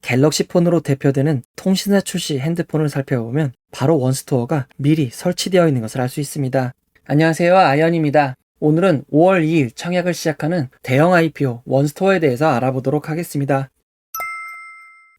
갤럭시 폰으로 대표되는 통신사 출시 핸드폰을 살펴보면 바로 원스토어가 미리 설치되어 있는 것을 알 수 있습니다. 안녕하세요, 아이언입니다. 오늘은 5월 2일 청약을 시작하는 대형 IPO 원스토어에 대해서 알아보도록 하겠습니다.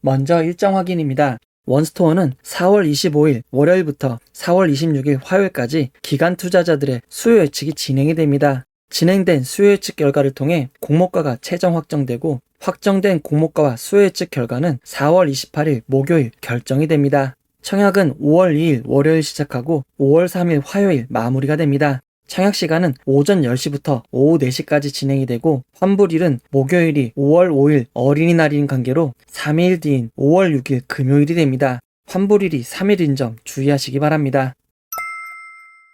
먼저 일정 확인입니다. 원스토어는 4월 25일 월요일부터 4월 26일 화요일까지 기간 투자자들의 수요 예측이 진행이 됩니다. 진행된 수요 예측 결과를 통해 공모가가 최종 확정되고 확정된 공모가와 수요 예측 결과는 4월 28일 목요일 결정이 됩니다. 청약은 5월 2일 월요일 시작하고 5월 3일 화요일 마무리가 됩니다. 청약 시간은 오전 10시부터 오후 4시까지 진행이 되고 환불일은 목요일이 5월 5일 어린이날인 관계로 3일 뒤인 5월 6일 금요일이 됩니다. 환불일이 3일인 점 주의하시기 바랍니다.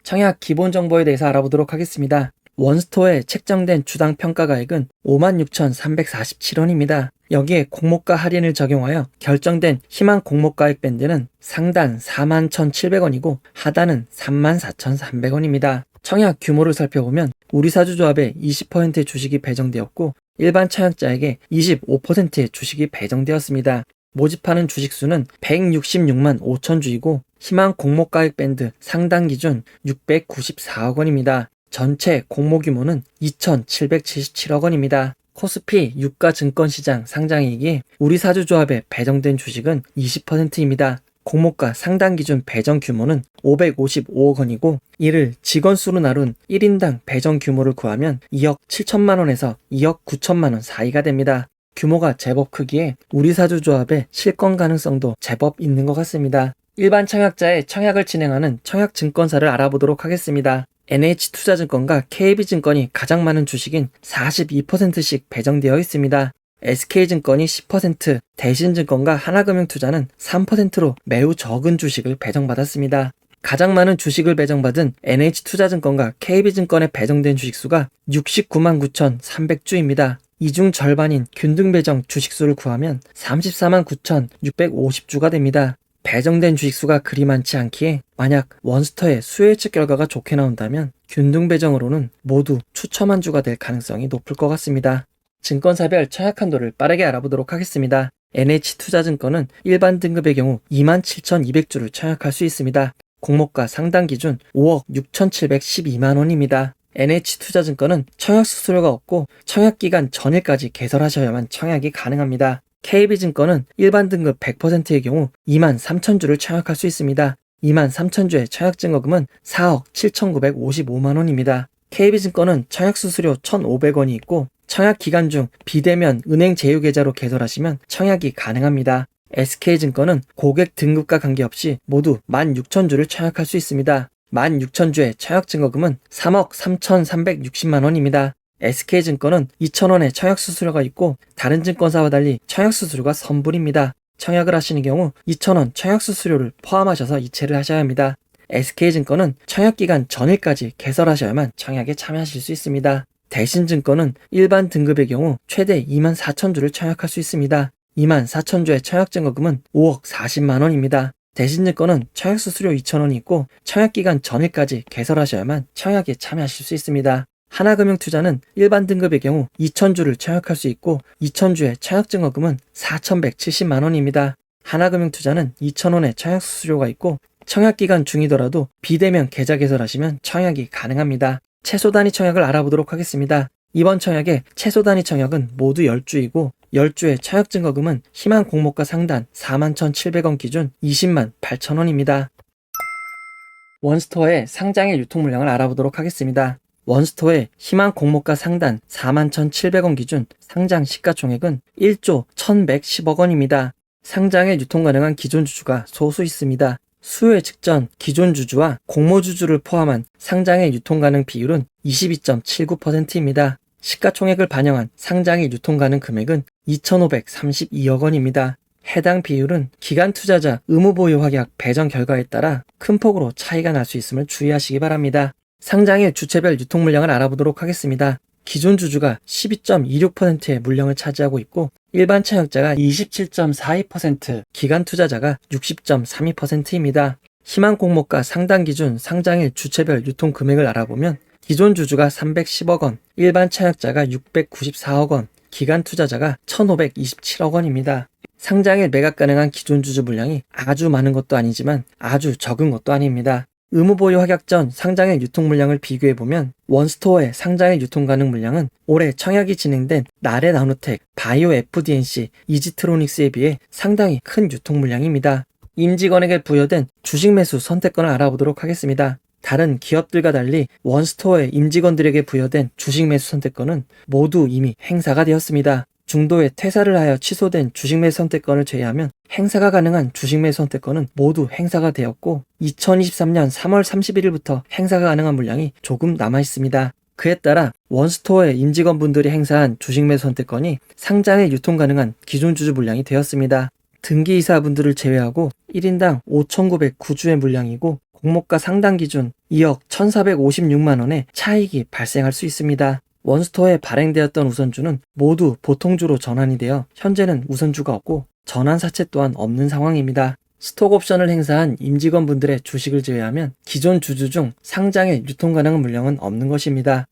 청약 기본 정보에 대해서 알아보도록 하겠습니다. 원스토어에 책정된 주당 평가가액은 56,347원입니다. 여기에 공모가 할인을 적용하여 결정된 희망 공모가액 밴드는 상단 41,700원이고 하단은 34,300원입니다. 청약 규모를 살펴보면 우리사주조합에 20%의 주식이 배정되었고 일반 청약자에게 25%의 주식이 배정되었습니다. 모집하는 주식수는 166만 5천주이고 희망 공모가액 밴드 상단 기준 694억 원입니다. 전체 공모 규모는 2,777억 원입니다. 코스피 유가증권시장 상장이익이 우리사주조합에 배정된 주식은 20%입니다. 공모가 상단 기준 배정 규모는 555억 원이고 이를 직원 수로 나눈 1인당 배정 규모를 구하면 2억 7천만 원에서 2억 9천만 원 사이가 됩니다. 규모가 제법 크기에 우리사주조합의 실권 가능성도 제법 있는 것 같습니다. 일반 청약자의 청약을 진행하는 청약증권사를 알아보도록 하겠습니다. NH투자증권과 KB증권이 가장 많은 주식인 42%씩 배정되어 있습니다. SK증권이 10%, 대신증권과 하나금융투자는 3%로 매우 적은 주식을 배정받았습니다. 가장 많은 주식을 배정받은 NH투자증권과 KB증권에 배정된 주식수가 69만 9,300주입니다. 이 중 절반인 균등배정 주식수를 구하면 34만 9,650주가 됩니다. 배정된 주식수가 그리 많지 않기에 만약 원스토어의 수요 예측 결과가 좋게 나온다면 균등배정으로는 모두 추첨한 주가 될 가능성이 높을 것 같습니다. 증권사별 청약 한도를 빠르게 알아보도록 하겠습니다. NH투자증권은 일반 등급의 경우 27,200주를 청약할 수 있습니다. 공모가 상단 기준 5억 6,712만 원입니다. NH투자증권은 청약 수수료가 없고 청약기간 전일까지 개설하셔야만 청약이 가능합니다. KB증권은 일반 등급 100%의 경우 23,000주를 청약할 수 있습니다. 23,000주의 청약 증거금은 4억 7,955만 원입니다. KB증권은 청약 수수료 1,500원이 있고 청약 기간 중 비대면 은행 제휴계좌로 개설하시면 청약이 가능합니다. SK증권은 고객 등급과 관계없이 모두 16,000주를 청약할 수 있습니다. 16,000주의 청약 증거금은 3억 3,360만 원입니다. SK증권은 2,000원의 청약 수수료가 있고 다른 증권사와 달리 청약 수수료가 선불입니다. 청약을 하시는 경우 2,000원 청약 수수료를 포함하셔서 이체를 하셔야 합니다. SK증권은 청약기간 전일까지 개설하셔야만 청약에 참여하실 수 있습니다. 대신증권은 일반 등급의 경우 최대 24,000주를 청약할 수 있습니다. 24,000주의 청약 증거금은 5억 40만 원입니다. 대신증권은 청약 수수료 2,000원이 있고 청약기간 전일까지 개설하셔야만 청약에 참여하실 수 있습니다. 하나금융투자는 일반 등급의 경우 2,000주를 청약할 수 있고 2,000주의 청약 증거금은 4,170만 원입니다. 하나금융투자는 2,000원의 청약 수수료가 있고 청약기간 중이더라도 비대면 계좌 개설하시면 청약이 가능합니다. 최소 단위 청약을 알아보도록 하겠습니다. 이번 청약의 최소 단위 청약은 모두 10주이고 10주의 청약 증거금은 희망 공모가 상단 41,700원 기준 20만 8천원입니다. 원스토어의 상장일 유통 물량을 알아보도록 하겠습니다. 원스토어의 희망 공모가 상단 41,700원 기준 상장 시가총액은 1조 1,110억 원입니다. 상장에 유통 가능한 기존 주주가 소수 있습니다. 수요 예측 전 기존 주주와 공모 주주를 포함한 상장의 유통 가능 비율은 22.79%입니다. 시가총액을 반영한 상장의 유통 가능 금액은 2,532억 원입니다. 해당 비율은 기간 투자자 의무 보유 확약 배정 결과에 따라 큰 폭으로 차이가 날 수 있음을 주의하시기 바랍니다. 상장일 주체별 유통 물량을 알아보도록 하겠습니다. 기존 주주가 12.26%의 물량을 차지하고 있고 일반 청약자가 27.42%, 기간 투자자가 60.32%입니다. 희망 공모가 상단 기준 상장일 주체별 유통 금액을 알아보면 기존 주주가 310억 원, 일반 청약자가 694억 원, 기간 투자자가 1,527억 원입니다. 상장일 매각 가능한 기존 주주 물량이 아주 많은 것도 아니지만 아주 적은 것도 아닙니다. 의무보유 확약 전 상장일 유통 물량을 비교해보면 원스토어의 상장일 유통 가능 물량은 올해 청약이 진행된 나래 나노텍, 바이오 FDNC, 이지트로닉스에 비해 상당히 큰 유통 물량입니다. 임직원에게 부여된 주식 매수 선택권을 알아보도록 하겠습니다. 다른 기업들과 달리 원스토어의 임직원들에게 부여된 주식 매수 선택권은 모두 이미 행사가 되었습니다. 중도에 퇴사를 하여 취소된 주식 매수 선택권을 제외하면 행사가 가능한 주식 매수 선택권은 모두 행사가 되었고 2023년 3월 31일부터 행사가 가능한 물량이 조금 남아 있습니다. 그에 따라 원스토어의 임직원분들이 행사한 주식 매수 선택권이 상장에 유통 가능한 기존 주주 물량이 되었습니다. 등기이사분들을 제외하고 1인당 5,909주의 물량이고 공모가 상당 기준 2억 1,456만원의 차익이 발생할 수 있습니다. 원스토어에 발행되었던 우선주는 모두 보통주로 전환이 되어 현재는 우선주가 없고 전환 사채 또한 없는 상황입니다. 스톡옵션을 행사한 임직원분들의 주식을 제외하면 기존 주주 중 상장에 유통 가능한 물량은 없는 것입니다.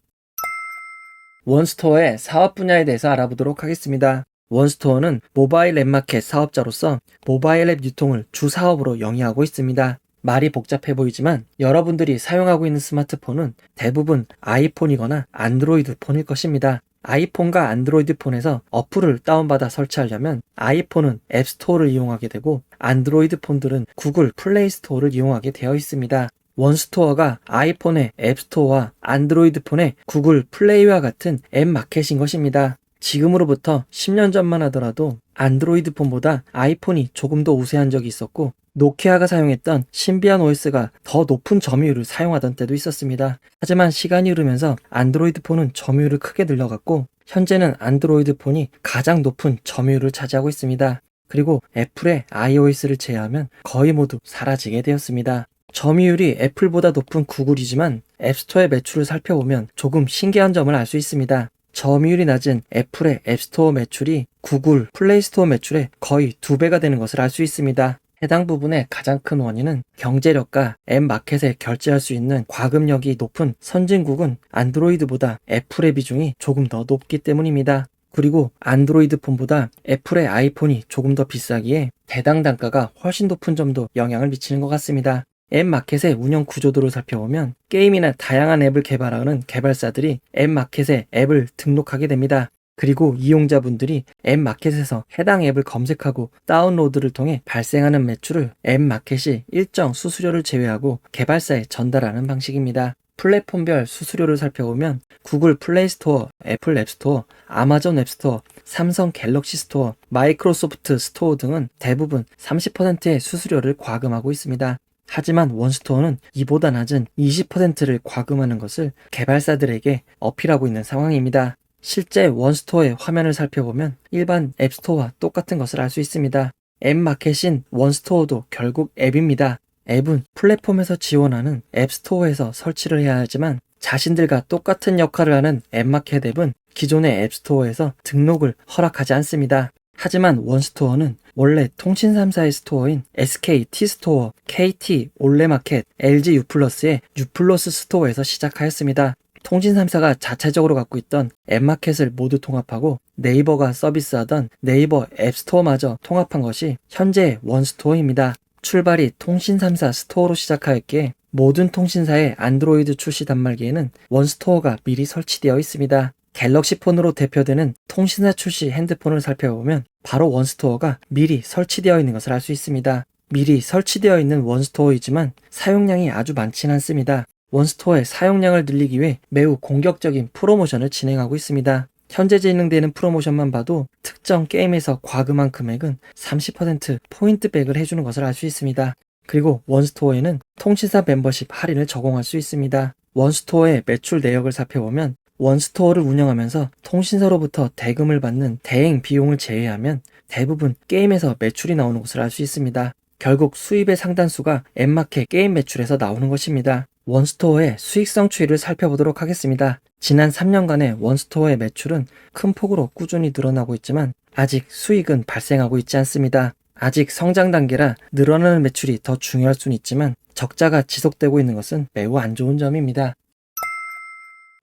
원스토어의 사업 분야에 대해서 알아보도록 하겠습니다. 원스토어는 모바일 앱마켓 사업자로서 모바일 앱 유통을 주 사업으로 영위하고 있습니다. 말이 복잡해 보이지만 여러분들이 사용하고 있는 스마트폰은 대부분 아이폰이거나 안드로이드 폰일 것입니다. 아이폰과 안드로이드 폰에서 어플을 다운받아 설치하려면 아이폰은 앱스토어를 이용하게 되고 안드로이드 폰들은 구글 플레이 스토어를 이용하게 되어 있습니다. 원스토어가 아이폰의 앱스토어와 안드로이드 폰의 구글 플레이와 같은 앱 마켓인 것입니다. 지금으로부터 10년 전만 하더라도 안드로이드 폰보다 아이폰이 조금 더 우세한 적이 있었고 노키아가 사용했던 신비한 OS가 더 높은 점유율을 사용하던 때도 있었습니다. 하지만 시간이 흐르면서 안드로이드 폰은 점유율을 크게 늘려갔고 현재는 안드로이드 폰이 가장 높은 점유율을 차지하고 있습니다. 그리고 애플의 iOS를 제외하면 거의 모두 사라지게 되었습니다. 점유율이 애플보다 높은 구글이지만 앱스토어의 매출을 살펴보면 조금 신기한 점을 알 수 있습니다. 점유율이 낮은 애플의 앱스토어 매출이 구글 플레이스토어 매출의 거의 2배가 되는 것을 알 수 있습니다. 해당 부분의 가장 큰 원인은 경제력과 앱 마켓에 결제할 수 있는 과금력이 높은 선진국은 안드로이드보다 애플의 비중이 조금 더 높기 때문입니다. 그리고 안드로이드 폰보다 애플의 아이폰이 조금 더 비싸기에 대당 단가가 훨씬 높은 점도 영향을 미치는 것 같습니다. 앱 마켓의 운영 구조도를 살펴보면 게임이나 다양한 앱을 개발하는 개발사들이 앱 마켓에 앱을 등록하게 됩니다. 그리고 이용자분들이 앱 마켓에서 해당 앱을 검색하고 다운로드를 통해 발생하는 매출을 앱 마켓이 일정 수수료를 제외하고 개발사에 전달하는 방식입니다. 플랫폼별 수수료를 살펴보면 구글 플레이 스토어, 애플 앱스토어, 아마존 앱스토어, 삼성 갤럭시 스토어, 마이크로소프트 스토어 등은 대부분 30%의 수수료를 과금하고 있습니다. 하지만 원스토어는 이보다 낮은 20%를 과금하는 것을 개발사들에게 어필하고 있는 상황입니다. 실제 원스토어의 화면을 살펴보면 일반 앱스토어와 똑같은 것을 알 수 있습니다. 앱 마켓인 원스토어도 결국 앱입니다. 앱은 플랫폼에서 지원하는 앱스토어에서 설치를 해야 하지만 자신들과 똑같은 역할을 하는 앱마켓 앱은 기존의 앱스토어에서 등록을 허락하지 않습니다. 하지만 원스토어는 원래 통신 3사의 스토어인 SK T스토어, KT 올레마켓, LG U+의 U+ 스토어에서 시작하였습니다. 통신 3사가 자체적으로 갖고 있던 앱마켓을 모두 통합하고 네이버가 서비스하던 네이버 앱스토어마저 통합한 것이 현재의 원스토어입니다. 출발이 통신 3사 스토어로 시작하였기에 모든 통신사의 안드로이드 출시 단말기에는 원스토어가 미리 설치되어 있습니다. 갤럭시 폰으로 대표되는 통신사 출시 핸드폰을 살펴보면 바로 원스토어가 미리 설치되어 있는 것을 알 수 있습니다. 미리 설치되어 있는 원스토어이지만 사용량이 아주 많지는 않습니다. 원스토어의 사용량을 늘리기 위해 매우 공격적인 프로모션을 진행하고 있습니다. 현재 진행되는 프로모션만 봐도 특정 게임에서 과금한 금액은 30% 포인트백을 해주는 것을 알 수 있습니다. 그리고 원스토어에는 통신사 멤버십 할인을 적용할 수 있습니다. 원스토어의 매출 내역을 살펴보면 원스토어를 운영하면서 통신사로부터 대금을 받는 대행 비용을 제외하면 대부분 게임에서 매출이 나오는 것을 알 수 있습니다. 결국 수입의 상당수가 앱마켓 게임 매출에서 나오는 것입니다. 원스토어의 수익성 추이를 살펴보도록 하겠습니다. 지난 3년간의 원스토어의 매출은 큰 폭으로 꾸준히 늘어나고 있지만 아직 수익은 발생하고 있지 않습니다. 아직 성장 단계라 늘어나는 매출이 더 중요할 수는 있지만 적자가 지속되고 있는 것은 매우 안 좋은 점입니다.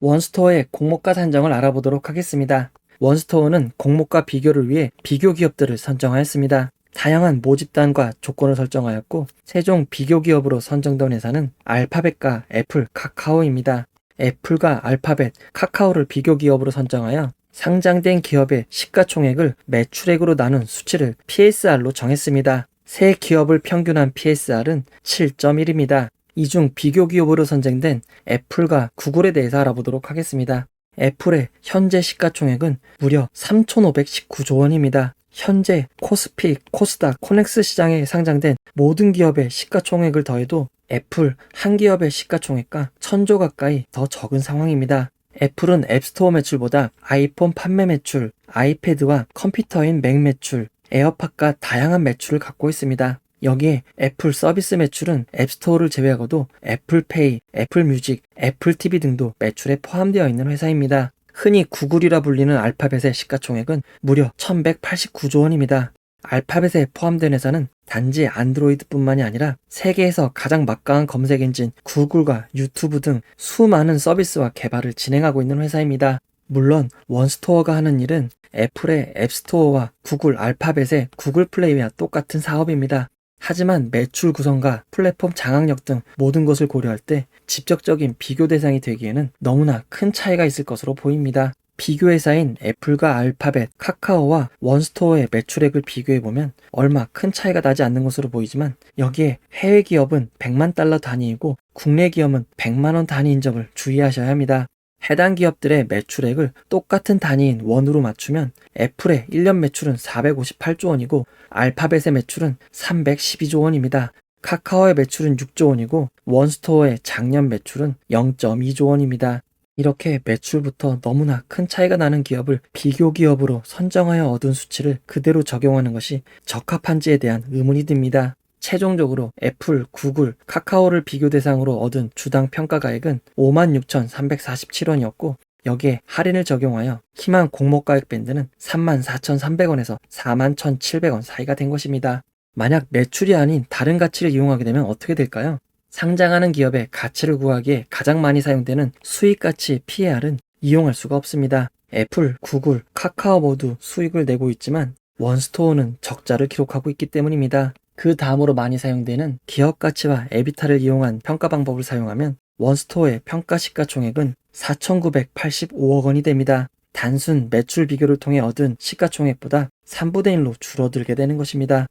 원스토어의 공모가 산정을 알아보도록 하겠습니다. 원스토어는 공모가 비교를 위해 비교 기업들을 선정하였습니다. 다양한 모집단과 조건을 설정하였고 최종 비교 기업으로 선정된 회사는 알파벳과 애플, 카카오입니다. 애플과 알파벳, 카카오를 비교 기업으로 선정하여 상장된 기업의 시가총액을 매출액으로 나눈 수치를 PSR로 정했습니다. 세 기업을 평균한 PSR은 7.1입니다. 이 중 비교 기업으로 선정된 애플과 구글에 대해서 알아보도록 하겠습니다. 애플의 현재 시가총액은 무려 3,519조 원입니다. 현재 코스피, 코스닥, 코넥스 시장에 상장된 모든 기업의 시가총액을 더해도 애플 한 기업의 시가총액과 1,000조 가까이 더 적은 상황입니다. 애플은 앱스토어 매출보다 아이폰 판매 매출, 아이패드와 컴퓨터인 맥 매출, 에어팟과 다양한 매출을 갖고 있습니다. 여기에 애플 서비스 매출은 앱스토어를 제외하고도 애플페이, 애플뮤직, 애플TV 등도 매출에 포함되어 있는 회사입니다. 흔히 구글이라 불리는 알파벳의 시가총액은 무려 1,189조 원입니다. 알파벳에 포함된 회사는 단지 안드로이드뿐만이 아니라 세계에서 가장 막강한 검색 엔진 구글과 유튜브 등 수많은 서비스와 개발을 진행하고 있는 회사입니다. 물론 원스토어가 하는 일은 애플의 앱스토어와 구글 알파벳의 구글 플레이와 똑같은 사업입니다. 하지만 매출 구성과 플랫폼 장악력 등 모든 것을 고려할 때 직접적인 비교 대상이 되기에는 너무나 큰 차이가 있을 것으로 보입니다. 비교 회사인 애플과 알파벳, 카카오와 원스토어의 매출액을 비교해보면 얼마 큰 차이가 나지 않는 것으로 보이지만 여기에 해외 기업은 100만 달러 단위이고 국내 기업은 100만 원 단위인 점을 주의하셔야 합니다. 해당 기업들의 매출액을 똑같은 단위인 원으로 맞추면 애플의 1년 매출은 458조 원이고 알파벳의 매출은 312조 원입니다. 카카오의 매출은 6조 원이고 원스토어의 작년 매출은 0.2조 원입니다. 이렇게 매출부터 너무나 큰 차이가 나는 기업을 비교 기업으로 선정하여 얻은 수치를 그대로 적용하는 것이 적합한지에 대한 의문이 듭니다. 최종적으로 애플, 구글, 카카오를 비교 대상으로 얻은 주당 평가가액은 56,347원이었고 여기에 할인을 적용하여 희망 공모가액 밴드는 34,300원에서 41,700원 사이가 된 것입니다. 만약 매출이 아닌 다른 가치를 이용하게 되면 어떻게 될까요? 상장하는 기업의 가치를 구하기에 가장 많이 사용되는 수익가치 PER은 이용할 수가 없습니다. 애플, 구글, 카카오 모두 수익을 내고 있지만 원스토어는 적자를 기록하고 있기 때문입니다. 그 다음으로 많이 사용되는 기업가치와 에비타를 이용한 평가 방법을 사용하면 원스토어의 평가 시가총액은 4,985억 원이 됩니다. 단순 매출 비교를 통해 얻은 시가총액보다 3분의 1로 줄어들게 되는 것입니다.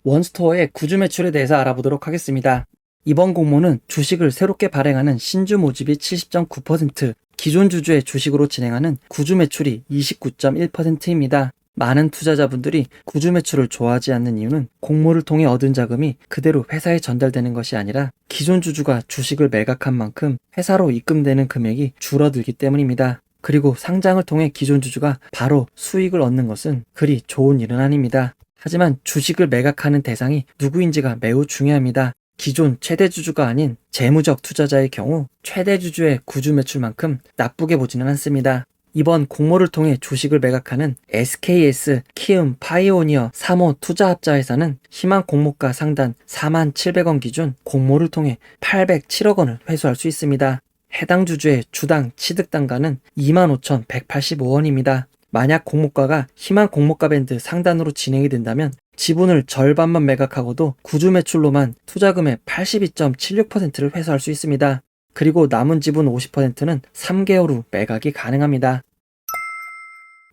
원스토어의 구주 매출에 대해서 알아보도록 하겠습니다. 이번 공모는 주식을 새롭게 발행하는 신주 모집이 70.9%, 기존 주주의 주식으로 진행하는 구주 매출이 29.1%입니다. 많은 투자자분들이 구주 매출을 좋아하지 않는 이유는 공모를 통해 얻은 자금이 그대로 회사에 전달되는 것이 아니라 기존 주주가 주식을 매각한 만큼 회사로 입금되는 금액이 줄어들기 때문입니다. 그리고 상장을 통해 기존 주주가 바로 수익을 얻는 것은 그리 좋은 일은 아닙니다. 하지만 주식을 매각하는 대상이 누구인지가 매우 중요합니다. 기존 최대 주주가 아닌 재무적 투자자의 경우 최대 주주의 구주 매출만큼 나쁘게 보지는 않습니다. 이번 공모를 통해 주식을 매각하는 SKS, 키움, 파이오니어, 3호 투자합자회사는 희망 공모가 상단 47,000원 기준 공모를 통해 807억 원을 회수할 수 있습니다. 해당 주주의 주당 취득 단가는 25,185원입니다. 만약 공모가가 희망 공모가 밴드 상단으로 진행이 된다면 지분을 절반만 매각하고도 구주 매출로만 투자금의 82.76%를 회수할 수 있습니다. 그리고 남은 지분 50%는 3개월 후 매각이 가능합니다.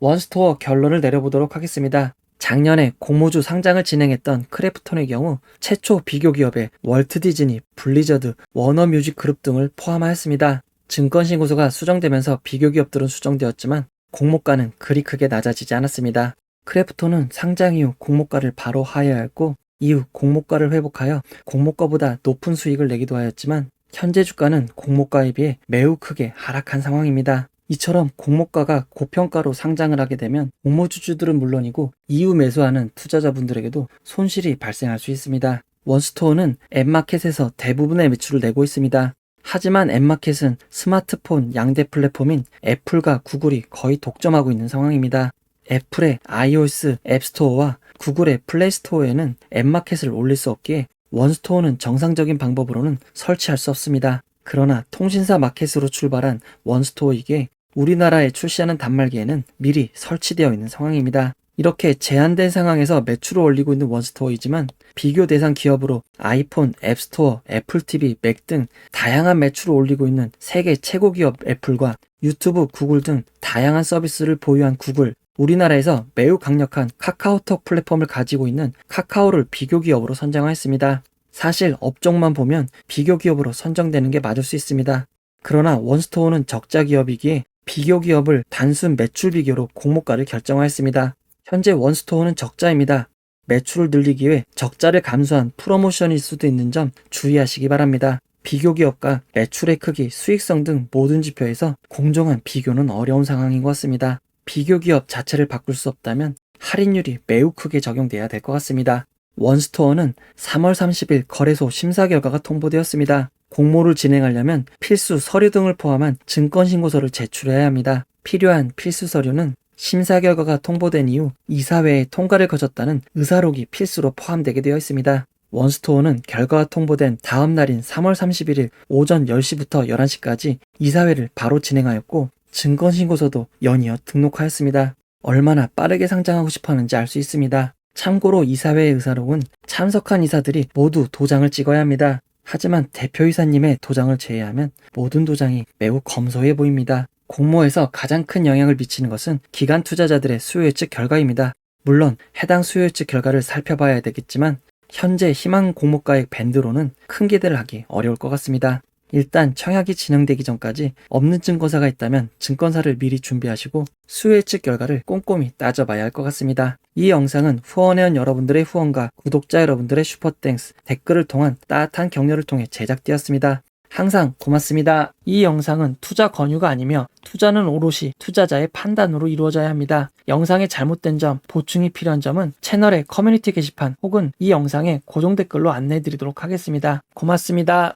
원스토어 결론을 내려보도록 하겠습니다. 작년에 공모주 상장을 진행했던 크래프톤의 경우 최초 비교 기업에 월트 디즈니, 블리저드, 워너뮤직 그룹 등을 포함하였습니다. 증권신고서가 수정되면서 비교 기업들은 수정되었지만 공모가는 그리 크게 낮아지지 않았습니다. 크래프톤은 상장 이후 공모가를 바로 하회하였고 이후 공모가를 회복하여 공모가보다 높은 수익을 내기도 하였지만 현재 주가는 공모가에 비해 매우 크게 하락한 상황입니다. 이처럼 공모가가 고평가로 상장을 하게 되면 공모주주들은 물론이고 이후 매수하는 투자자분들에게도 손실이 발생할 수 있습니다. 원스토어는 앱마켓에서 대부분의 매출을 내고 있습니다. 하지만 앱마켓은 스마트폰 양대 플랫폼인 애플과 구글이 거의 독점하고 있는 상황입니다. 애플의 iOS 앱스토어와 구글의 플레이스토어에는 앱마켓을 올릴 수 없기에 원스토어는 정상적인 방법으로는 설치할 수 없습니다. 그러나 통신사 마켓으로 출발한 원스토어이기에 우리나라에 출시하는 단말기에는 미리 설치되어 있는 상황입니다. 이렇게 제한된 상황에서 매출을 올리고 있는 원스토어이지만 비교 대상 기업으로 아이폰, 앱스토어, 애플TV, 맥 등 다양한 매출을 올리고 있는 세계 최고 기업 애플과 유튜브, 구글 등 다양한 서비스를 보유한 구글, 우리나라에서 매우 강력한 카카오톡 플랫폼을 가지고 있는 카카오를 비교 기업으로 선정하였습니다. 사실 업종만 보면 비교 기업으로 선정되는 게 맞을 수 있습니다. 그러나 원스토어는 적자 기업이기에 비교 기업을 단순 매출 비교로 공모가를 결정하였습니다. 현재 원스토어는 적자입니다. 매출을 늘리기 위해 적자를 감수한 프로모션일 수도 있는 점 주의하시기 바랍니다. 비교 기업과 매출의 크기, 수익성 등 모든 지표에서 공정한 비교는 어려운 상황인 것 같습니다. 비교 기업 자체를 바꿀 수 없다면 할인율이 매우 크게 적용돼야 될 것 같습니다. 원스토어는 3월 30일 거래소 심사 결과가 통보되었습니다. 공모를 진행하려면 필수 서류 등을 포함한 증권신고서를 제출해야 합니다. 필요한 필수 서류는 심사 결과가 통보된 이후 이사회의 통과를 거쳤다는 의사록이 필수로 포함되게 되어 있습니다. 원스토어는 결과가 통보된 다음 날인 3월 31일 오전 10시부터 11시까지 이사회를 바로 진행하였고 증권신고서도 연이어 등록하였습니다. 얼마나 빠르게 상장하고 싶어하는지 알 수 있습니다. 참고로 이사회의 의사록은 참석한 이사들이 모두 도장을 찍어야 합니다. 하지만 대표이사님의 도장을 제외하면 모든 도장이 매우 검소해 보입니다. 공모에서 가장 큰 영향을 미치는 것은 기관 투자자들의 수요 예측 결과입니다. 물론 해당 수요 예측 결과를 살펴봐야 되겠지만 현재 희망 공모가액 밴드로는 큰 기대를 하기 어려울 것 같습니다. 일단 청약이 진행되기 전까지 없는 증권사가 있다면 증권사를 미리 준비하시고 수요 예측 결과를 꼼꼼히 따져봐야 할 것 같습니다. 이 영상은 후원회원 여러분들의 후원과 구독자 여러분들의 슈퍼땡스, 댓글을 통한 따뜻한 격려를 통해 제작되었습니다. 항상 고맙습니다. 이 영상은 투자 권유가 아니며 투자는 오롯이 투자자의 판단으로 이루어져야 합니다. 영상의 잘못된 점, 보충이 필요한 점은 채널의 커뮤니티 게시판 혹은 이 영상의 고정 댓글로 안내해 드리도록 하겠습니다. 고맙습니다.